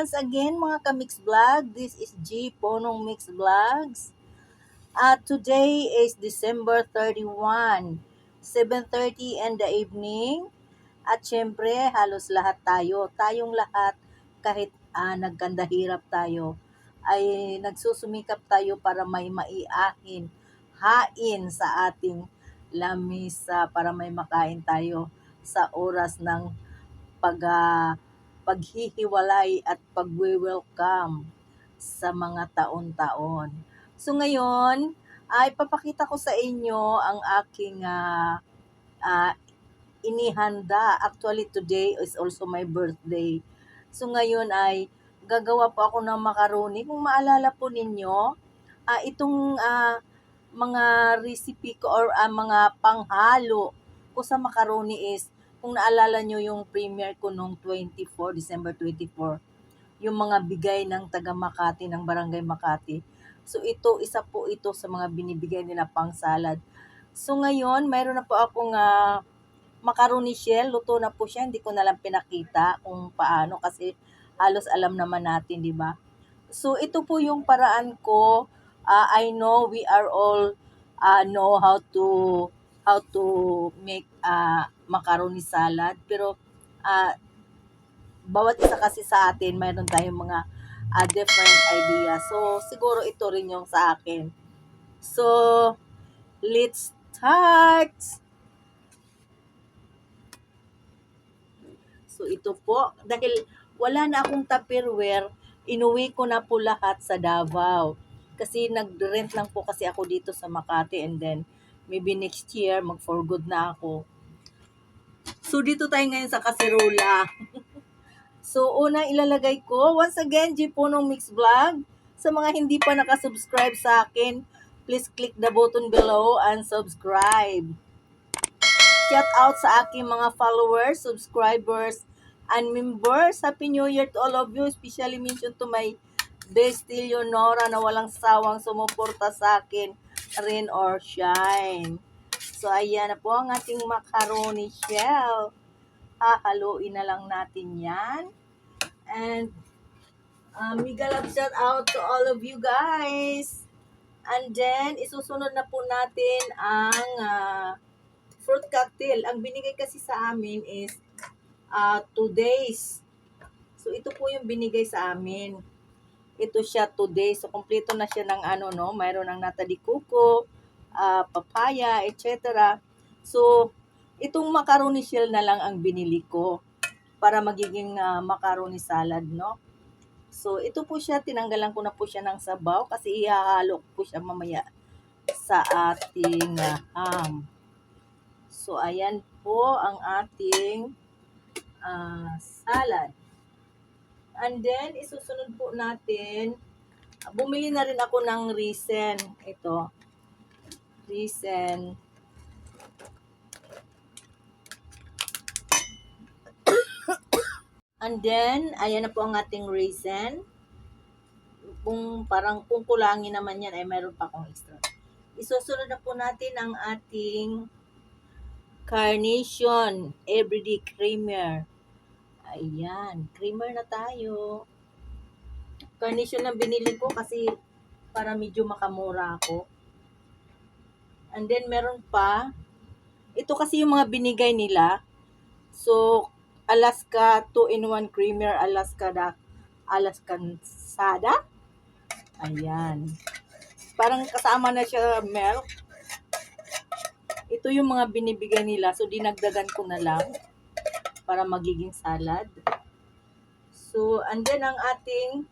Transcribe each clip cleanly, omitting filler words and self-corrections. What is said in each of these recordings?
once again mga ka-Mix Vlog. This is G Ponong Mix Vlogs. Today is December 31, 7:30 in the evening. At syempre, halos lahat tayong lahat, kahit nagkanda hirap tayo, ay nagsusumikap tayo para may maiahin, hain sa ating lamisa para may makain tayo sa oras ng pag, paghihiwalay at pagwe-welcome sa mga taon-taon. So ngayon, ay papakita ko sa inyo ang aking inihanda. Actually, today is also my birthday. So ngayon ay gagawa po ako ng macaroni. Kung maalala po ninyo, itong mga recipe ko or mga panghalo ko sa macaroni is, kung naalala nyo yung premiere ko nung December 24, yung mga bigay ng taga Makati, ng Barangay Makati. So isa po ito sa mga binibigay nila pang salad. So ngayon, mayroon na po akong macaroni shell. Luto na po siya, hindi ko na lang pinakita kung paano kasi halos alam naman natin, di ba? So ito po yung paraan ko. I know we are all know how to make macaroni salad, pero bawat isa kasi sa atin mayroon tayong mga different ideas. So siguro ito rin yung sa akin. So let's start. So ito po, dahil wala na akong Tupperware, inuwi ko na po lahat sa Davao. Kasi nag-rent lang po kasi ako dito sa Makati, and then maybe next year mag-for good na ako. So dito tayo ngayon sa Kaserola. So una ilalagay ko, once again, G Ponong Mix Vlog. Sa mga hindi pa nakasubscribe sa akin, please click the button below and subscribe. Shout out sa aking mga followers, subscribers, and members. Happy New Year to all of you. Especially mention to my bestie Leonora na walang sawang sumuporta sa akin, rain or shine. So ayan na po ang ating macaroni shell. Hahaluin na lang natin yan. And mega love shout out to all of you guys. And then isusunod na po natin ang fruit cocktail. Ang binigay kasi sa amin is 2 days. So ito po yung binigay sa amin. Ito siya 2 days. So kompleto na siya ng mayroon ng nata de coco, papaya, etc. So itong macaroni shell na lang ang binili ko para magiging macaroni salad, no? So ito po siya, tinanggalan ko na po siya ng sabaw kasi ihahalo ko po siya mamaya sa ating ham. So, ayan po ang ating salad. And then, isusunod po natin, bumili na rin ako ng raisin. Ito, raisin. And then, ayan na po ang ating raisin. Kung kulangin naman yan, ay mayroon pa akong extra. Isusunod na po natin ang ating Carnation Everyday Creamer. Ayan, creamer na tayo. Carnation na binili ko kasi para medyo makamura ako. And then meron pa, ito kasi yung mga binigay nila. So, Alaska 2-in-1 Creamer, Alaskan Sada. Ayan. Parang kasama na siya milk. Ito yung mga binibigay nila. So, dinagdagan ko na lang para magiging salad. So, and then ang ating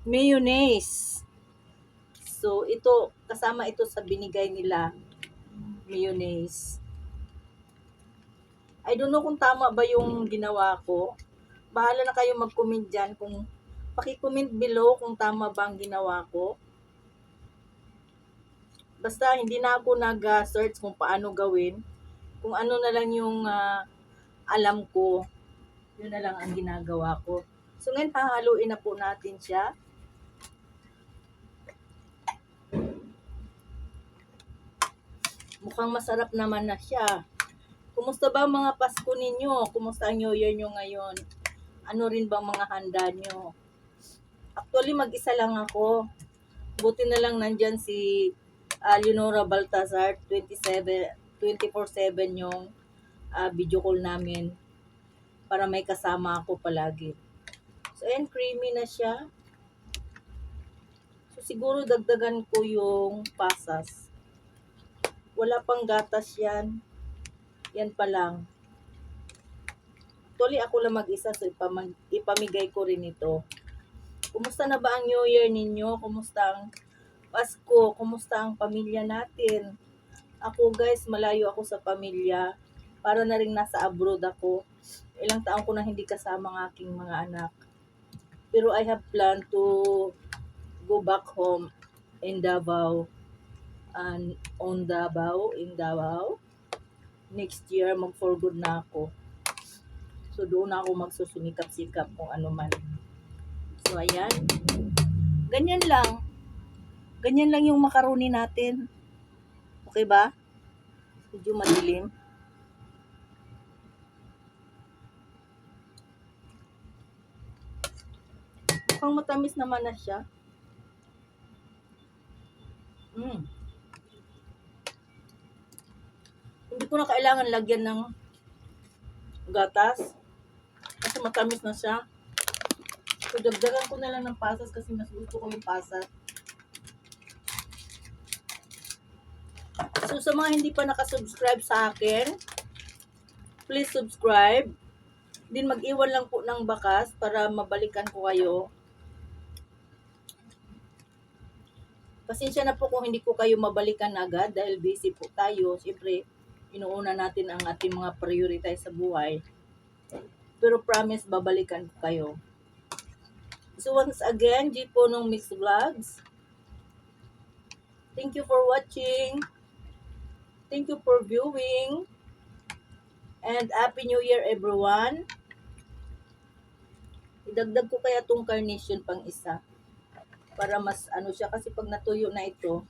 mayonnaise. So, ito, kasama ito sa binigay nila, mayonnaise. I don't know kung tama ba yung ginawa ko. Bahala na kayo mag-comment dyan. Paki-comment below kung tama ba ang ginawa ko. Basta hindi na ako nag-search kung paano gawin. Kung ano na lang yung alam ko, yun na lang ang ginagawa ko. So ngayon, hahaluin na po natin siya. Mukhang masarap naman na siya. Kumusta ba mga Pasko ninyo? Kumusta ang New Year nyo ngayon? ano rin bang mga handa nyo. Actually, mag-isa lang ako. Buti na lang nandyan si Leonora Baltazar, 24/7 yung video call namin para may kasama ako palagi. So, ayan, creamy na siya. So, siguro dagdagan ko yung pasas. Wala pang gatas yan. Yan pa lang. Actually, ako lang mag-isa, so ipamigay ko rin ito. Kumusta na ba ang New Year ninyo? Kumusta ang Pasko? Kumusta ang pamilya natin? Ako guys, malayo ako sa pamilya. Para na rin nasa abroad ako. Ilang taon ko na hindi kasama ang aking mga anak. Pero I have planned to go back home in Davao. And in Davao. Next year, mag-for good na ako. So, doon ako magsusumikap-sikap kung ano man. So, ayan. Ganyan lang. Ganyan lang yung macaroni natin. Okay ba? Medyo madilim. Mukhang matamis naman na siya. Hindi ko na kailangan lagyan ng gatas. Kasi matamis na siya. So, dagdagan ko na lang ng pasas kasi mas gusto ko yung pasas. So, sa mga hindi pa nakasubscribe sa akin, please subscribe. Din mag-iwan lang po ng bakas para mabalikan ko kayo. Pasensya na po kung hindi ko kayo mabalikan agad dahil busy po tayo. Siyempre, inuuna natin ang ating mga prioritize sa buhay. Pero promise, babalikan ko kayo. So once again, G Ponong Mix Vlogs. Thank you for watching. Thank you for viewing. And Happy New Year everyone. Idagdag ko kaya tong carnation pang isa. Para mas ano siya. Kasi pag natuyo na ito,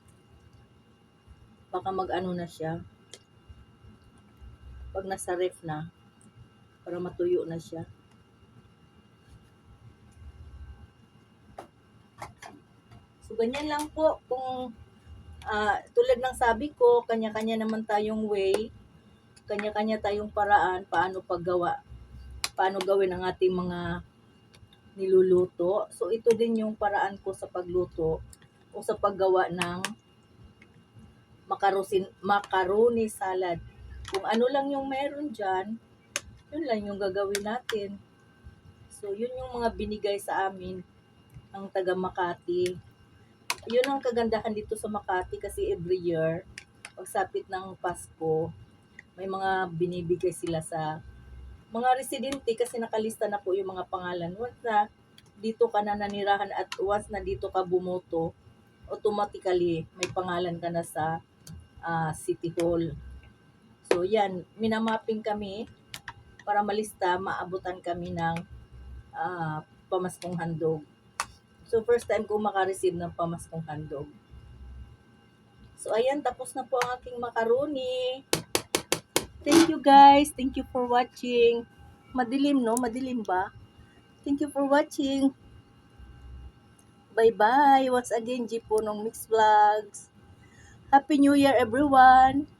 baka mag-ano na siya. Pag nasa ref na, para matuyo na siya. So, ganyan lang po. Kung tulad ng sabi ko, kanya-kanya naman tayong way, kanya-kanya tayong paraan, paano paggawa, paano gawin ang ating mga niluluto. So, ito din yung paraan ko sa pagluto o sa paggawa ng macaroni salad. Kung ano lang yung meron dyan, yun lang yung gagawin natin. So, yun yung mga binigay sa amin ng taga Makati. Yun ang kagandahan dito sa Makati kasi every year, pagsapit ng Pasko, may mga binibigay sila sa mga residente kasi nakalista na po yung mga pangalan. Once na dito ka na nanirahan at once na dito ka bumoto, automatically may pangalan ka na sa City Hall. So yan, minamapping kami para malista, maabutan kami ng pamaskong handog. So first time ko makareceive ng pamaskong handog. So ayan, tapos na po ang aking macaroni. Thank you guys. Thank you for watching. Madilim no? Madilim ba? Thank you for watching. Bye-bye. Once again, G Ponong Mix Vlogs. Happy New Year everyone.